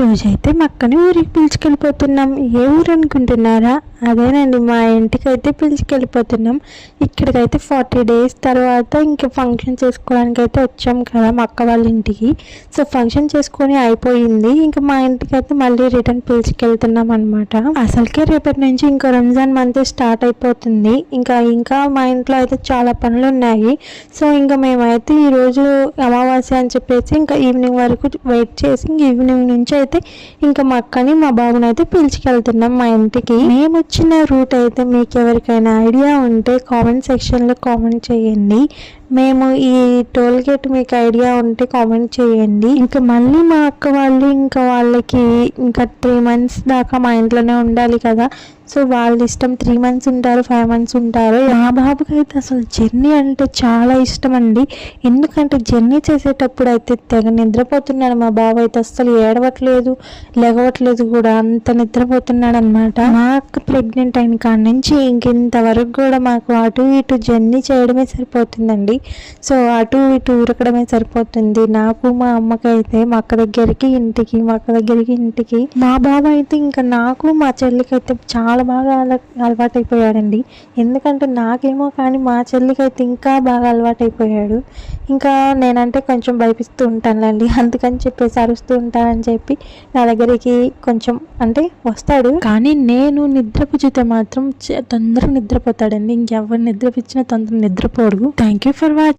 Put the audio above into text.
రోజైతే మా అక్కని ఊరికి పిలుచుకెళ్ళిపోతున్నాం. ఏ ఊరు అనుకుంటున్నారా? అదేనండి, మా ఇంటికి అయితే పిలుచుకెళ్ళిపోతున్నాం. ఇక్కడికైతే 40 days తర్వాత ఇంకా ఫంక్షన్ చేసుకోవడానికి అయితే వచ్చాం కదా మా అక్క వాళ్ళ ఇంటికి. సో ఫంక్షన్ చేసుకొని అయిపోయింది, ఇంకా మా ఇంటికి అయితే మళ్ళీ రిటర్న్ పిలుచుకెళ్తున్నాం అనమాట. అసలుకే రేపటి నుంచి ఇంకా రంజాన్ మంత్ స్టార్ట్ అయిపోతుంది. ఇంకా మా ఇంట్లో అయితే చాలా పనులు ఉన్నాయి. సో ఇంకా మేమైతే ఈరోజు అమావాస్య అని చెప్పేసి ఇంకా ఈవినింగ్ వరకు వెయిట్ చేసి ఈవినింగ్ నుంచి అయితే ఇంకా మా అక్కని మా బాబుని అయితే పిలుచుకెళ్తున్నాం మా ఇంటికి. మేము వచ్చిన రూట్ అయితే మీకు ఎవరికైనా ఐడియా ఉంటే కామెంట్ సెక్షన్లో కామెంట్ చేయండి. మేము ఈ టోల్ గేట్ మీకు ఐడియా ఉంటే కామెంట్ చేయండి. ఇంకా మళ్ళీ మా అక్క వాళ్ళు ఇంకా వాళ్ళకి ఇంకా 3 months దాకా మా ఇంట్లోనే ఉండాలి కదా. సో వాళ్ళ ఇష్టం, 3 months ఉంటారు, 5 months ఉంటారు. మా బాబుకి అయితే అసలు జర్నీ అంటే చాలా ఇష్టం అండి. ఎందుకంటే జర్నీ చేసేటప్పుడు అయితే తెగ నిద్రపోతున్నాడు మా బాబు అయితే. అసలు ఏడవట్లేదు, లెగవట్లేదు కూడా, అంత నిద్రపోతున్నాడు అనమాట. మా అక్క ప్రెగ్నెంట్ అయిన కాడ నుంచి ఇంతవరకు కూడా మాకు అటు ఇటు జర్నీ చేయడమే సరిపోతుందండి. సో అటు ఇటు ఉరకడమే సరిపోతుంది నాకు మా అమ్మకి అయితే. మా అక్క దగ్గరికి ఇంటికి, మా అక్క దగ్గరికి ఇంటికి. మా బాబు అయితే ఇంకా నాకు మా చెల్లికి అయితే చాలా బాగా అలవాటైపోయాడండి. ఎందుకంటే నాకేమో కానీ మా చెల్లికి అయితే ఇంకా బాగా అలవాటైపోయాడు. ఇంకా నేనంటే కొంచెం భయపిస్తూ ఉంటానులేండి, అందుకని చెప్పేసి అరుస్తూ ఉంటానని చెప్పి నా దగ్గరికి కొంచెం అంటే వస్తాడు. కానీ నేను నిద్రపుచ్చితే మాత్రం తొందరగా నిద్రపోతాడండి. ఇంకెవరు నిద్రపిచ్చినా తొందరగా నిద్రపోడు. Thank you for watching.